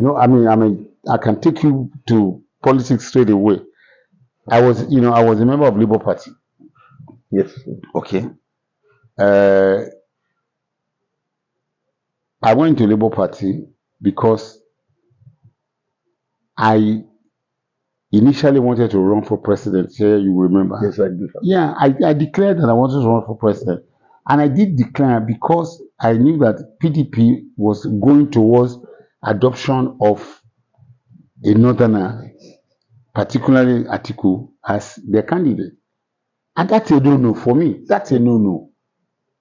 I can take you to politics straight away. I was a member of Labour Party. Yes. Okay. I went to Labour Party because I initially wanted to run for president. Here, you remember? Yes, I do. Yeah, I declared that I wanted to run for president. And I did declare because I knew that PDP was going towards adoption of a northerner, particularly Atiku, as their candidate. And that's a no-no for me. That's a no-no.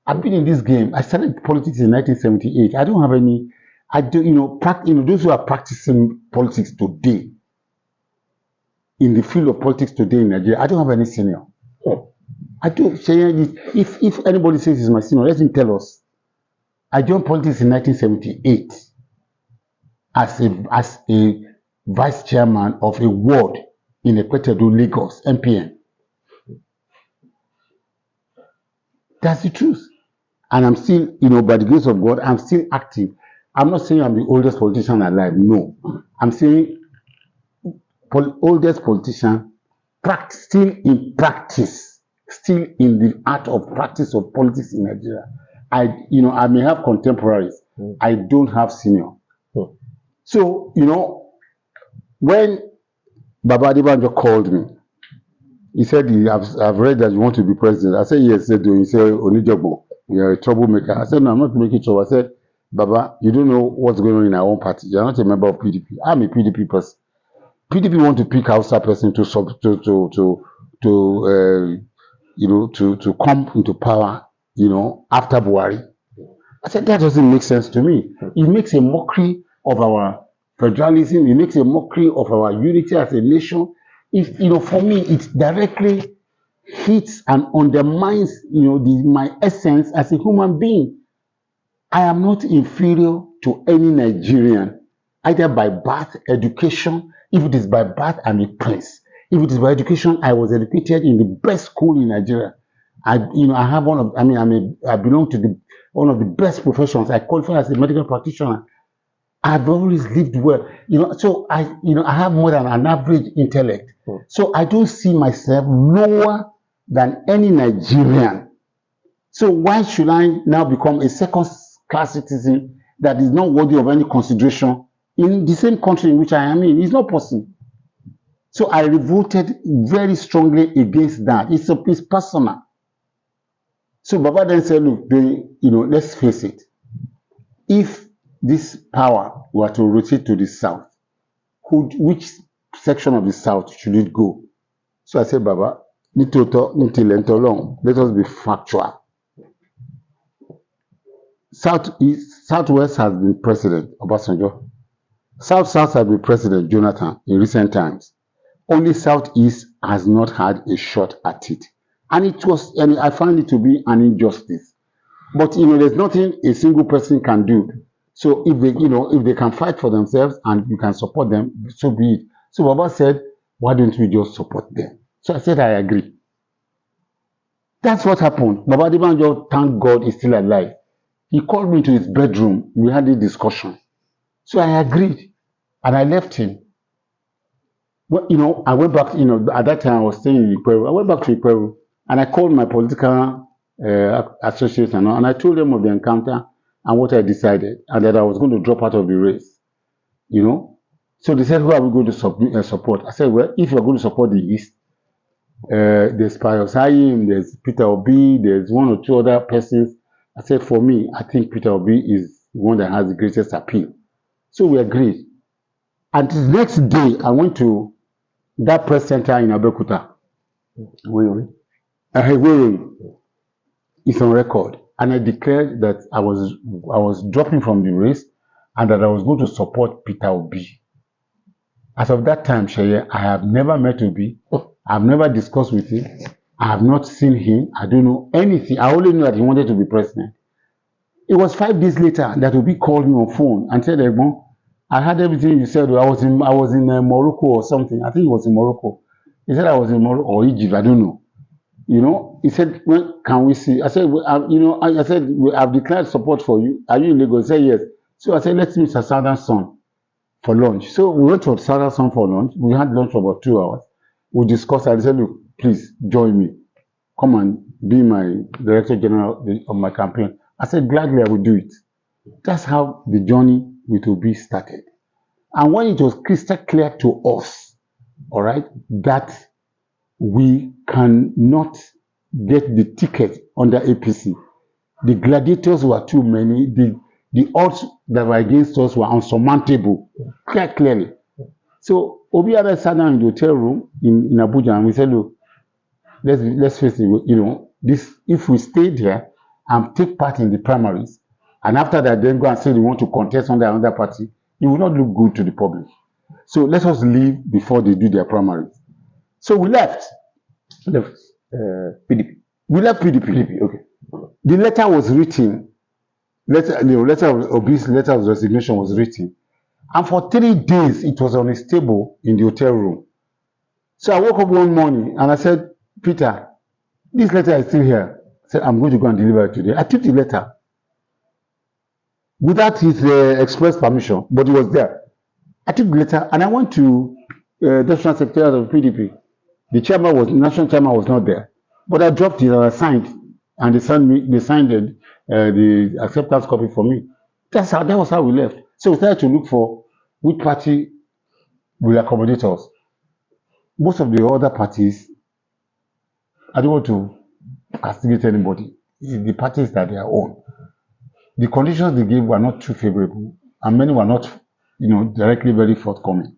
I've been in this game. I started politics in 1978. I don't have any, those who are practicing politics today, in the field of politics today in Nigeria, I don't have any senior. I do. If anybody says he's my senior, let him tell us. I joined politics in 1978 as a vice chairman of a ward in Ekwetedo, Lagos, MPN. That's the truth. And I'm still, by the grace of God, I'm still active. I'm not saying I'm the oldest politician alive. No. I'm saying oldest politician still in practice, still in the art of practice of politics in Nigeria. I may have contemporaries. I don't have senior. So, when Baba Adebanjo called me, he said, I've read that you want to be president. I said, yes. He said, Onijobo, you're a troublemaker. I said, no, I'm not making trouble. I said, Baba, you don't know what's going on in our own party. You're not a member of PDP. I'm a PDP person. PDP want to pick Hausa person to come into power, after Buhari. I said, that doesn't make sense to me. It makes a mockery of our federalism. It makes a mockery of our unity as a nation. For me, it directly hits and undermines, my essence as a human being. I am not inferior to any Nigerian, either by birth, education. If it is by birth, I'm a prince. If it is by education, I was educated in the best school in Nigeria. I belong to one of the best professions. I qualify as a medical practitioner. I've always lived well, so I have more than an average intellect. So I don't see myself lower than any Nigerian. So why should I now become a second-class citizen that is not worthy of any consideration in the same country in which I am in? It's not possible. So I revolted very strongly against that. It's personal. So Baba then said, look, let's face it. If this power were to rotate to the south, which section of the south should it go? So I said, Baba, let us be factual. Southwest has been president, Obasanjo. South has been president, Jonathan, in recent times. Only Southeast has not had a shot at it. And I find it to be an injustice. But, there's nothing a single person can do. So if they can fight for themselves and you can support them, so be it. So Baba said, why don't we just support them? So I said, I agree. That's what happened. Baba Adebanjo, thank God, is still alive. He called me to his bedroom. We had a discussion. So I agreed. And I left him. Well, I went back, at that time I was staying in Iperu. I went back to Iperu and I called my political associates and I told them of the encounter and what I decided, and that I was going to drop out of the race. So they said, who are we going to support? I said, well, if you're going to support the East, there's Pius Hayim, there's Peter Obi, there's one or two other persons. I said, for me, I think Peter Obi is the one that has the greatest appeal. So we agreed. And the next day, I went to that press center in Abeokuta. It's on record. And I declared that I was dropping from the race and that I was going to support Peter Obi. As of that time, Sheye, I have never met Obi. I have never discussed with him. I have not seen him. I don't know anything. I only know that he wanted to be president. It was 5 days later that Obi called me on phone and said, Egbon, I heard everything you said. I was in Morocco or something. I think it was in Morocco. He said I was in Morocco or Egypt. I don't know. He said, when can we see? I said, I said, I've declared support for you. Are you in Lagos? He said, yes. So I said, let's meet a Southern Son. for lunch. So we went to Sarah for lunch. We had lunch for about 2 hours. We discussed. I said, look, please join me. Come and be my director general of my campaign. I said, gladly I will do it. That's how the journey with Obi started. And when it was crystal clear to us, all right, that we cannot get the ticket under APC, the gladiators were too many, the odds that were against us were unsurmountable, clearly. So Obi and I sat down in the hotel room in Abuja, and we said, look, let's face it, this, if we stayed here and take part in the primaries, and after that then go and say we want to contest under another party, it will not look good to the public. So let us leave before they do their primaries. So we left. PDP. We left PDP. PDP, okay. The letter was written. Obi's letter of resignation was written, and for 3 days it was on his table in the hotel room. So I woke up one morning and I said, Peter, this letter is still here. I said, I'm going to go and deliver it today. I took the letter without his express permission, but it was there. I took the letter and I went to the National Secretariat of PDP. The national chairman was not there, but I dropped it and I signed, and they signed the acceptance copy for me. That was how we left. So we started to look for which party will accommodate us. Most of the other parties, I don't want to castigate anybody. The parties that they are on, the conditions they gave were not too favorable, and many were not, directly very forthcoming.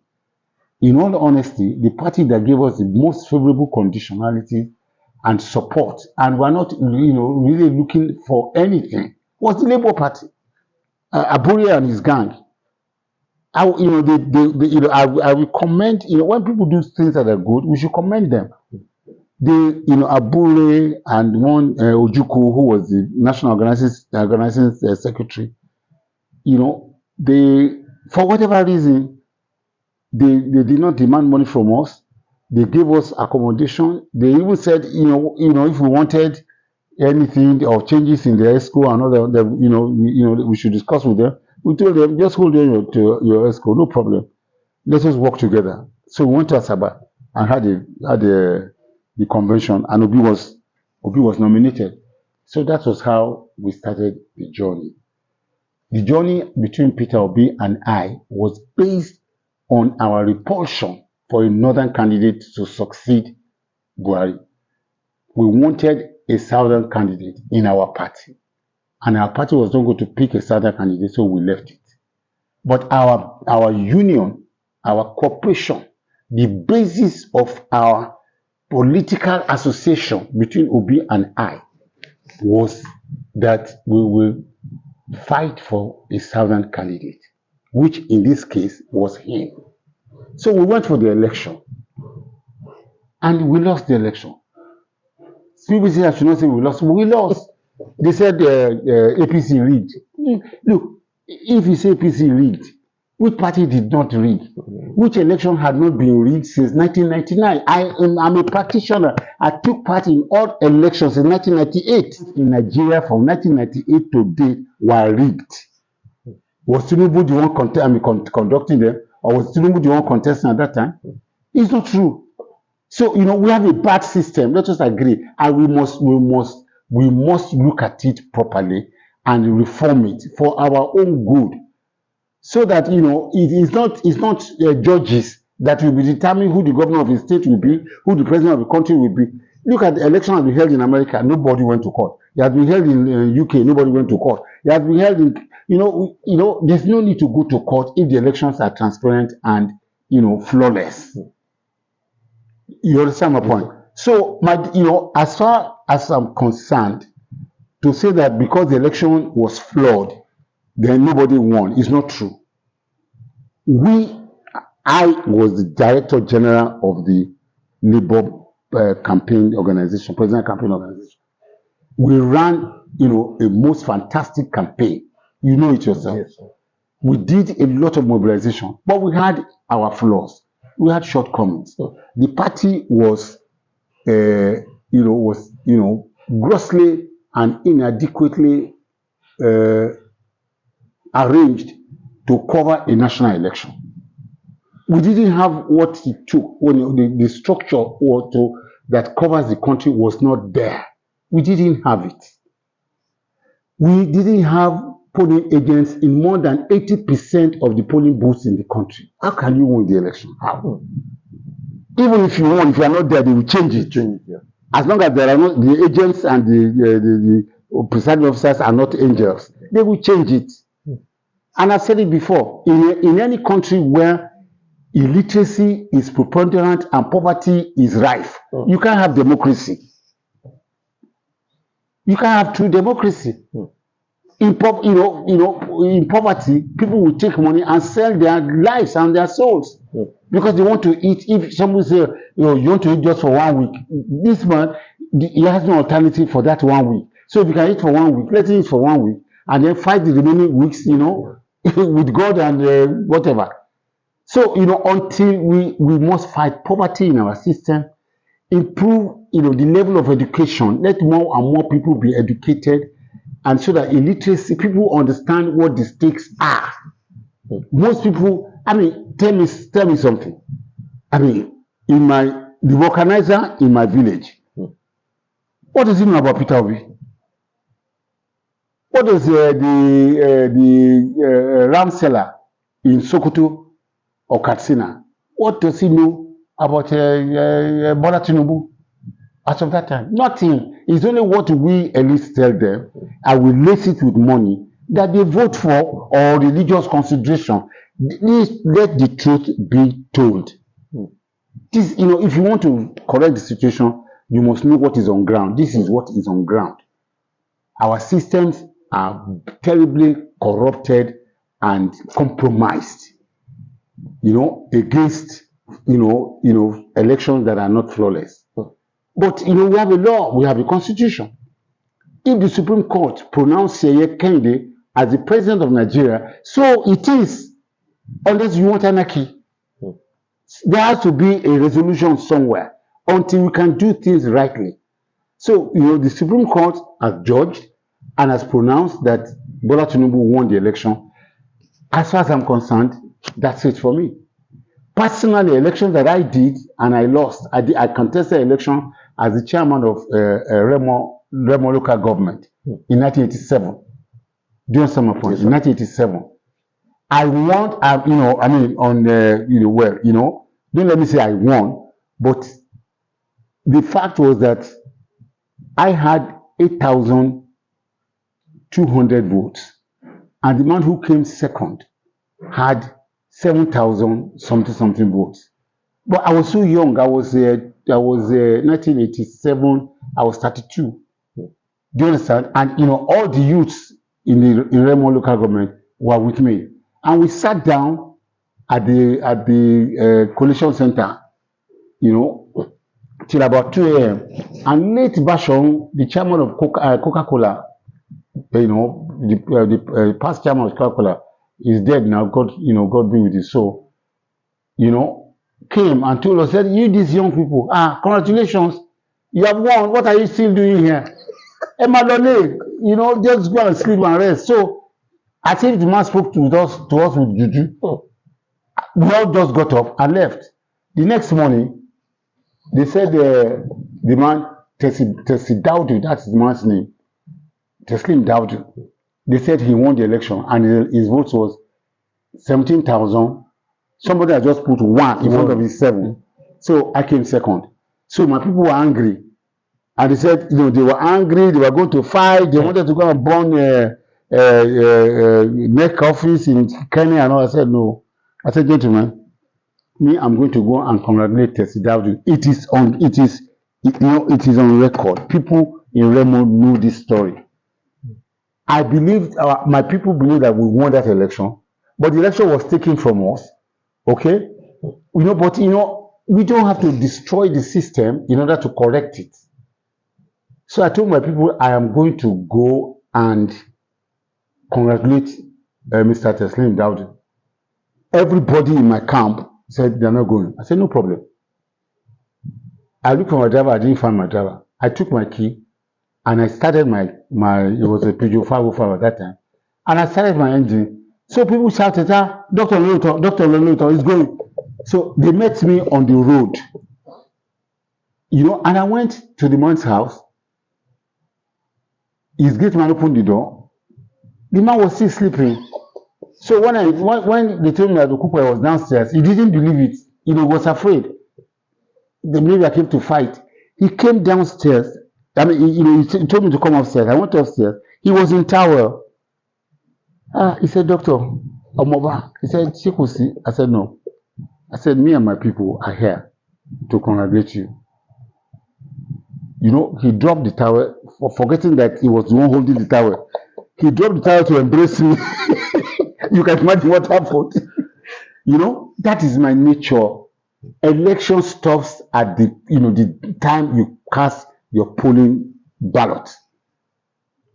In all honesty, the party that gave us the most favorable conditionality and support, and were not, really looking for anything, was the Labour Party. Abure and his gang. I will commend, when people do things that are good, we should commend them. Abure and one Ojukwu, who was the national organizing secretary, they, for whatever reason, they did not demand money from us. They gave us accommodation. They even said, if we wanted anything or changes in the ESCO and all that, we should discuss with them. We told them, just hold on to your ESCO, no problem. Let us work together. So we went to Asaba and had the convention, and Obi was nominated. So that was how we started the journey. The journey between Peter Obi and I was based on our repulsion for a northern candidate to succeed Buhari. We wanted a southern candidate in our party, and our party was not going to pick a southern candidate, so we left it. But our union, our cooperation, the basis of our political association between Obi and I was that we will fight for a southern candidate, which in this case was him. So we went for the election, and we lost the election. People say I should not say we lost. We lost. They said APC rigged. Look, if you say APC rigged, which party did not rig? Which election had not been rigged since 1999? I'm a practitioner. I took part in all elections in 1998. In Nigeria, from 1998 to date, were rigged. Was Tinubu the one conducting them, or was Tinubu the one contesting at that time? It's not true. So we have a bad system. Let us agree, and we must look at it properly and reform it for our own good, so that it's not judges that will be determining who the governor of the state will be, who the president of the country will be. Look at the election that we held in America. Nobody went to court. It has been held in UK. Nobody went to court. It has been held in there's no need to go to court if the elections are transparent and flawless. You understand my point? So as far as I'm concerned, to say that because the election was flawed, then nobody won is not true. I was the director general of the Labour campaign organization, president campaign organization. We ran, a most fantastic campaign. You know it yourself. Yes, sir. We did a lot of mobilization, but we had our flaws. We had shortcomings. The party was, grossly and inadequately arranged to cover a national election. We didn't have what it took when the structure or that covers the country was not there. We didn't have it. We didn't have polling agents in more than 80% of the polling booths in the country. How can you win the election? How? Even if you won, if you are not there, they will change it. Yeah. As long as there are not the agents and the presiding officers are not angels, they will change it. And I've said it before, in any country where illiteracy is preponderant and poverty is rife, you can't have democracy. You can't have true democracy. In poverty, people will take money and sell their lives and their souls because they want to eat. If somebody say, you want to eat just for 1 week, this man, he has no alternative for that 1 week. So if you can eat for 1 week, let's eat for 1 week and then fight the remaining weeks, with God and whatever. So, until we must fight poverty in our system, improve, the level of education, let more and more people be educated, and so that illiteracy, people understand what the stakes are. Most people, tell me something. The vulcanizer in my village, what does he know about Peter Obi? What does the ram seller in Sokoto or Katsina, what does he know about Bola Tinubu? As of that time, nothing. It's only what we elites tell them, and we lace it with money that they vote for or religious consideration. Let the truth be told. This, if you want to correct the situation, you must know what is on ground. This is what is on ground. Our systems are terribly corrupted and compromised, against, elections that are not flawless. But, we have a law, we have a constitution. If the Supreme Court pronounced Yeye Kende as the president of Nigeria, so it is, unless you want anarchy. There has to be a resolution somewhere until we can do things rightly. So, the Supreme Court has judged and has pronounced that Bola Tinubu won the election. As far as I'm concerned, that's it for me. Personally, elections that I did and I lost, I contested election as the chairman of Remo local government in 1987. Do you understand my point? Yes, in 1987, I won. Don't let me say I won, but the fact was that I had 8,200 votes, and the man who came second had 7,000 something votes. But I was so young. I was 1987. I was 32. Do you understand? And all the youths in Remo local government were with me, and we sat down at the collation center, till about 2 a.m. And late Bashon, the chairman of Coca-Cola, the past chairman of Coca-Cola, is dead now. God be with his soul. Came and told us, said, "You these young people, congratulations, you have won. What are you still doing here? Emadone, just go and sleep and rest." So I think the man spoke to us with juju. We all just got up and left. The next morning, they said the man Tessie Daudu, that's the man's name, Teslim Daudu. They said he won the election and his vote was 17,000. Somebody had just put 1 in front of his 7. So I came second. So my people were angry. And they said, they were angry, they were going to fight, they wanted to go and burn neck office in Kenya and all. I said, no. I said, gentlemen, I'm going to go and congratulate Tessie Daudu. It is on record. People in Remo know this story. I believe, my people believe that we won that election, but the election was taken from us. Okay? But we don't have to destroy the system in order to correct it. So I told my people I am going to go and congratulate Mr. Teslim Daudu. Everybody in my camp said they're not going. I said, no problem. I looked for my driver, I didn't find my driver. I took my key and I started my it was a Peugeot 505 at that time. And I started my engine. So people shouted, Dr. Loluto is going. So they met me on the road, and I went to the man's house. His gate man opened the door. The man was still sleeping. So when they told me that the Okupe was downstairs, he didn't believe it. He was afraid. The believe I came to fight. He came downstairs. I mean, he told me to come upstairs. I went upstairs. He was in towel. He said, Doctor, Omoba. He said, Chikusi. I said, no. I said, me and my people are here to congratulate you. He dropped the towel, forgetting that he was the one holding the towel. He dropped the towel to embrace me. You can imagine what happened. That is my nature. Election stops at the time you cast your polling ballot.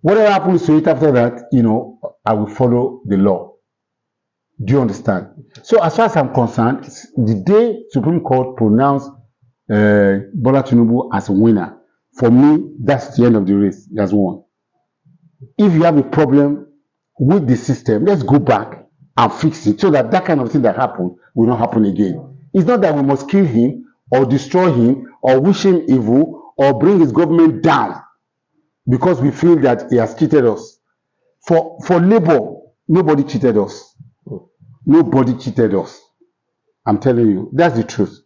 Whatever happens to it after that, I will follow the law. Do you understand? So as far as I'm concerned, the day Supreme Court pronounced Bola Tinubu as a winner, for me, that's the end of the race. He has won. If you have a problem with the system, let's go back and fix it so that kind of thing that happened will not happen again. It's not that we must kill him or destroy him or wish him evil or bring his government down because we feel that he has cheated us. For Labour, nobody cheated us. Nobody cheated us. I'm telling you, that's the truth.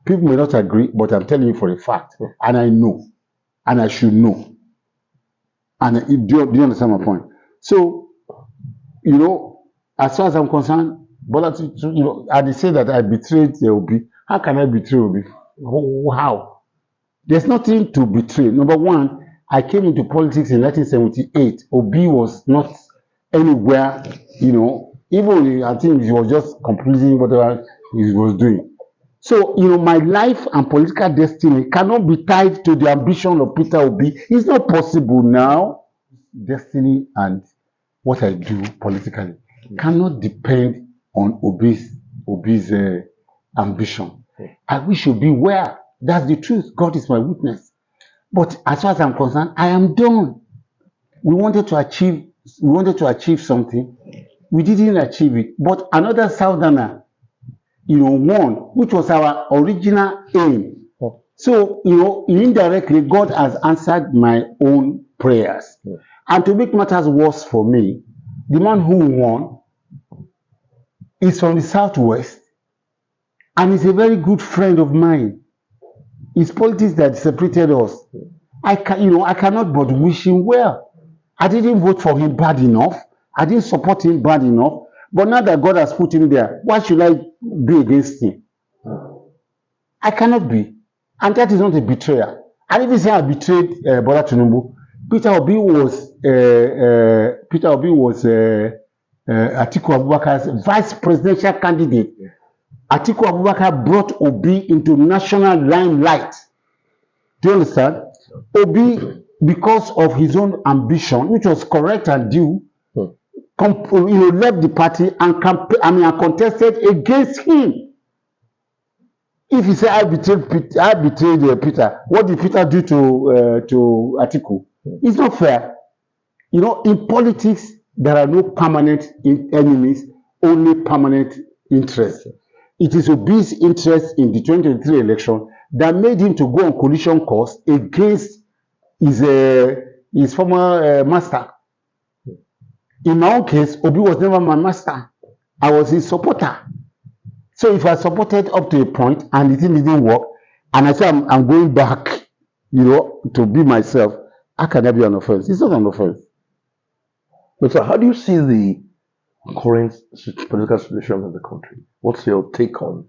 People may not agree, but I'm telling you for a fact. And I know. And I should know. And do you understand my point? So, as far as I'm concerned, and they say that I betrayed Obi. How can I betray Obi? How? There's nothing to betray. Number one, I came into politics in 1978. Obi was not anywhere, even I think he was just completing whatever he was doing. So, my life and political destiny cannot be tied to the ambition of Peter Obi. It's not possible now. Destiny and what I do politically cannot depend on Obi's ambition. I wish Obi were. That's the truth. God is my witness. But as far as I'm concerned, I am done. We wanted to achieve something. We didn't achieve it. But another Southerner, won, which was our original aim. So, indirectly, God has answered my own prayers. And to make matters worse for me, the man who won is from the Southwest and is a very good friend of mine. It's politics that separated us. I cannot but wish him well. I didn't vote for him bad enough. I didn't support him bad enough. But now that God has put him there, why should I be against him? I cannot be. And that is not a betrayal. And if you say I betrayed Bola Tinubu, Peter Obi was Atiku Abubakar's vice presidential candidate. Atiku Abubakar brought Obi into national limelight. Do you understand? Obi, because of his own ambition, which was correct and due, left the party and contested against him. If he said I betrayed Peter, what did Peter do to Atiku? It's not fair. In politics, there are no permanent enemies, only permanent interests. It is Obi's interest in the 2023 election that made him to go on collision course against his former master. In my own case, Obi was never my master. I was his supporter. So if I supported up to a point and the thing didn't work, and I say I'm going back, to be myself, how can that be an offense? It's not an offense. But so how do you see the current political situation in the country? What's your take on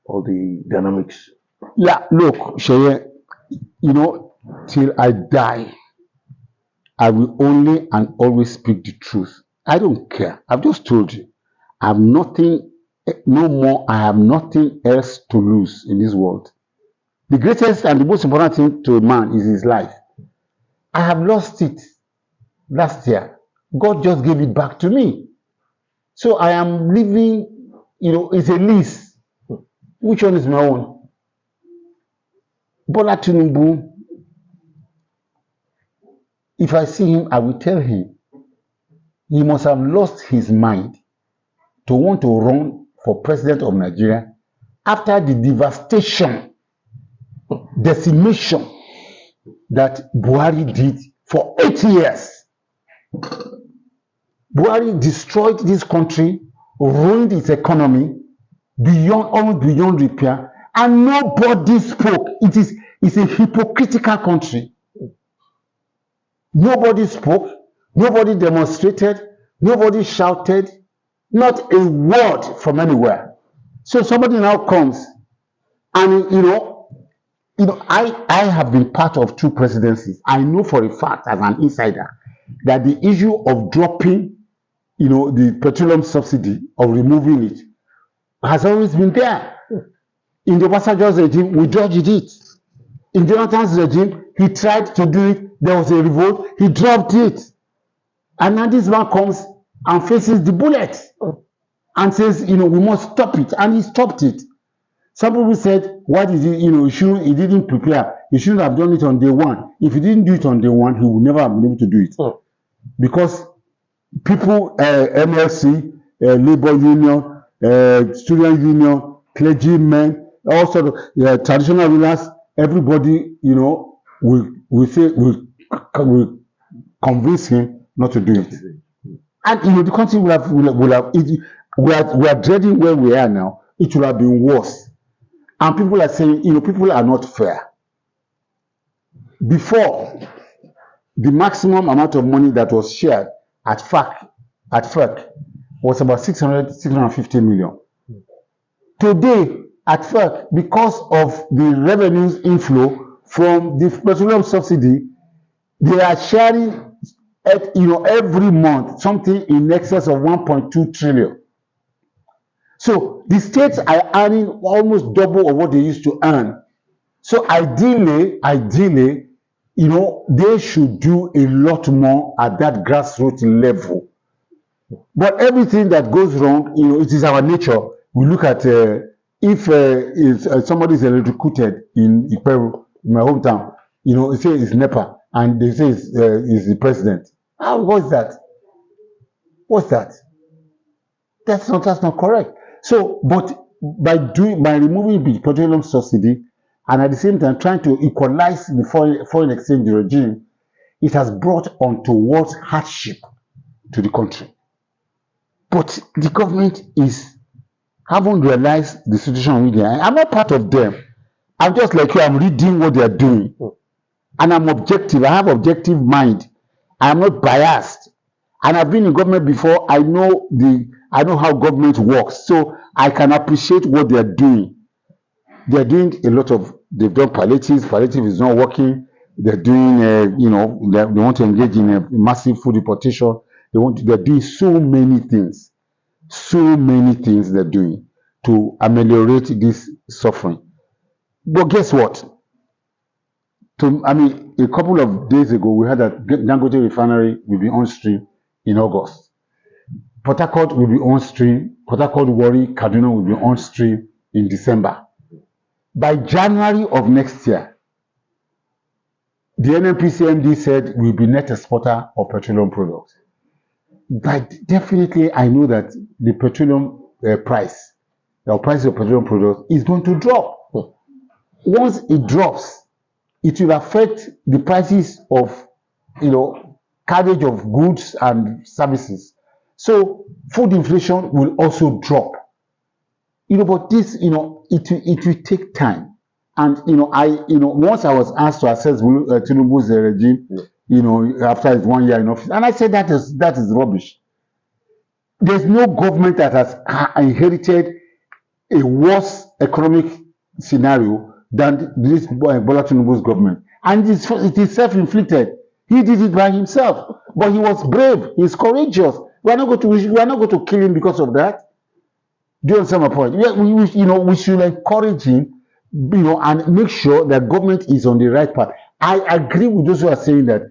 all the dynamics? Yeah, look, Sheye, till I die, I will only and always speak the truth. I don't care. I've just told you. I have nothing, no more. I have nothing else to lose in this world. The greatest and the most important thing to a man is his life. I have lost it last year. God just gave it back to me. So I am living, it's a lease. Which one is my own? Bola Tinubu, if I see him, I will tell him he must have lost his mind to want to run for president of Nigeria after the devastation, decimation that Buhari did for 8 years. Buhari destroyed this country, ruined its economy almost beyond repair, and nobody spoke. It's a hypocritical country. Nobody spoke, nobody demonstrated, nobody shouted, not a word from anywhere. So somebody now comes, and I have been part of 2 presidencies. I know for a fact, as an insider, that the issue of dropping, the petroleum subsidy, or removing it, has always been there. In the Obasanjo's regime, we dodged it. In Jonathan's regime, he tried to do it. There was a revolt. He dropped it. And now this man comes and faces the bullet and says, we must stop it. And he stopped it. Some people said, why did he, he didn't prepare. He shouldn't have done it on day one. If he didn't do it on day one, he would never have been able to do it. Because people, MLC, labor union, student union, clergymen, all sort of traditional rulers, everybody, will convince him not to do it. And the country will have we are dreading where we are now. It will have been worse. And people are saying, people are not fair. Before, the maximum amount of money that was shared at FERC was about 650 million. Today, at FERC, because of the revenues inflow from the petroleum subsidy, they are sharing, every month something in excess of 1.2 trillion. So the states are earning almost double of what they used to earn. So ideally, they should do a lot more at that grassroots level. But everything that goes wrong, it is our nature. We look at if somebody is electrocuted in Peru, in my hometown, they say it's NEPA, and they say it's the president. What's that? What's that? That's not correct. So, but by removing the petroleum subsidy, and at the same time trying to equalize the foreign exchange regime, it has brought untoward hardship to the country. But the government haven't realized the situation with them. I'm not part of them. I'm just like you. I'm reading what they are doing, and I'm objective. I have objective mind. I am not biased, and I've been in government before. I know how government works, so I can appreciate what they are doing. They are doing a lot of. They've done palliatives. Palliative is not working. They're doing, they want to engage in a massive food deportation. They're doing so many things. So many things they're doing to ameliorate this suffering. But guess what? A couple of days ago, we heard that Dangote refinery will be on stream in August. Port Harcourt will be on stream. Port Harcourt, Warri, Kaduna will be on stream in December. By January of next year, the NNPC said we'll be net exporter of petroleum products. But definitely, I know that the petroleum price of petroleum products is going to drop. Once it drops, it will affect the prices of, carriage of goods and services. So food inflation will also drop. But this, it will take time. And once I was asked to assess Tinubu's regime, after his 1 year in office, and I said that is rubbish. There's no government that has inherited a worse economic scenario than this Bola Tinubu's government, and it is self-inflicted. He did it by himself, but he was brave. He's courageous. We are not going to kill him because of that. Do you understand my point? We should encourage him, and make sure that government is on the right path. I agree with those who are saying that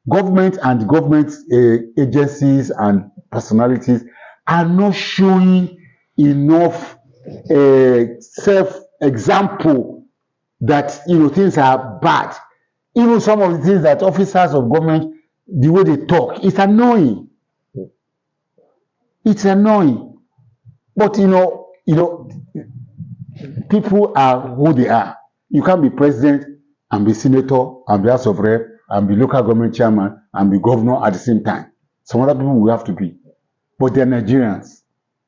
government and government agencies and personalities are not showing enough self-example that things are bad. Even some of the things that officers of government, the way they talk, it's annoying. It's annoying. But People are who they are. You can't be president and be senator and be house of rep and be local government chairman and be governor at the same time. Some other people will have to be. But they're Nigerians.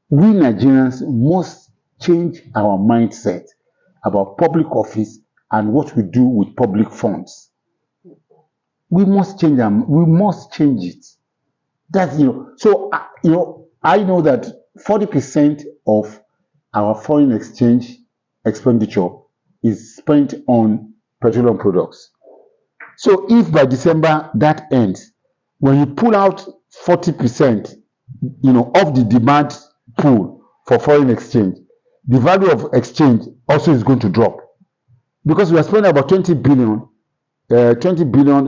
We Nigerians must change our mindset about public office and what we do with public funds. We must change them. We must change it. That's, so, I know that 40% of our foreign exchange expenditure is spent on petroleum products. So if by December that ends, when you pull out 40%, of the demand pool for foreign exchange, the value of exchange also is going to drop because we are spending about 20 billion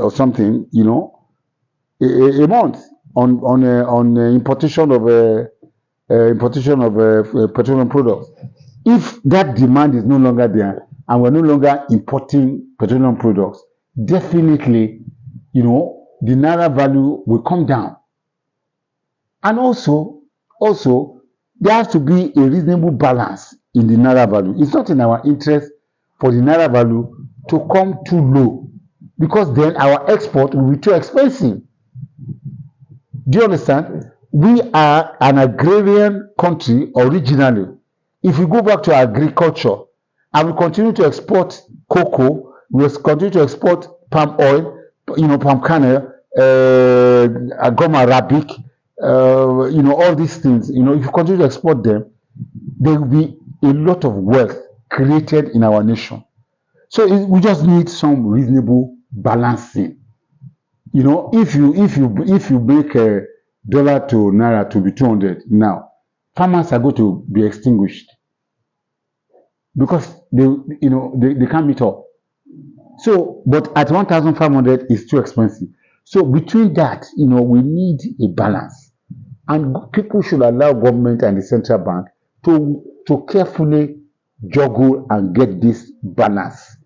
or something, a month on importation of petroleum products. If that demand is no longer there and we're no longer importing petroleum products, definitely, the naira value will come down. And also, there has to be a reasonable balance in the naira value. It's not in our interest for the naira value to come too low because then our export will be too expensive. Do you understand? We are an agrarian country originally. If we go back to agriculture and we continue to export cocoa, we will continue to export palm oil, palm kernel, gum arabic, all these things. If you continue to export them, there will be a lot of wealth created in our nation. So we just need some reasonable balancing. If you make a dollar to naira to be 200 now, farmers are going to be extinguished because they can't meet up. So, but at 1,500 is too expensive. So between that, we need a balance, and people should allow government and the central bank to carefully juggle and get this balance.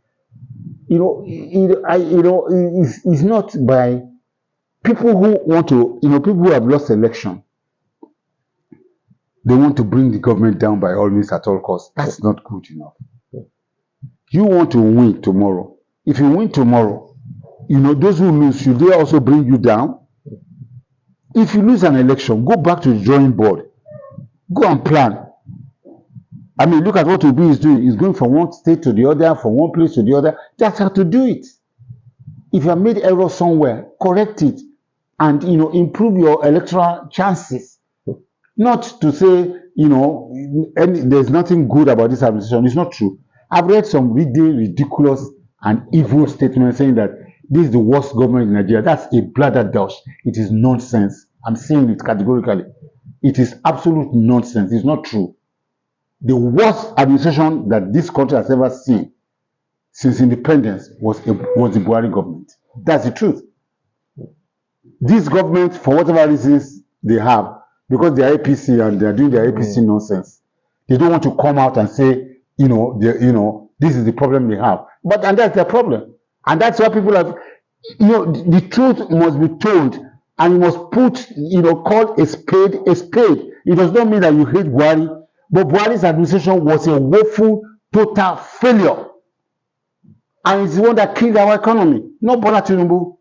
It's not by people who want to, people who have lost election. They want to bring the government down by all means at all costs. That's not good enough. You want to win tomorrow. If you win tomorrow, those who lose, should they also bring you down? If you lose an election, go back to the drawing board. Go and plan. Look at what Obi is doing. He's going from one state to the other, from one place to the other. That's how to do it. If you have made error somewhere, correct it and, improve your electoral chances. Not to say, there's nothing good about this administration. It's not true. I've read some really ridiculous and evil statements saying that this is the worst government in Nigeria. That's a blatherdash. It is nonsense. I'm saying it categorically. It is absolute nonsense. It's not true. The worst administration that this country has ever seen since independence was the Buhari government. That's the truth. This government, for whatever reasons they have, because they are APC and they are doing their APC nonsense, they don't want to come out and say, this is the problem they have. And that's their problem. And that's why people have, the truth must be told, and you must call a spade a spade. It does not mean that you hate Buhari, but Buhari's administration was a woeful, total failure. And it's the one that killed our economy, not Bola Tinubu.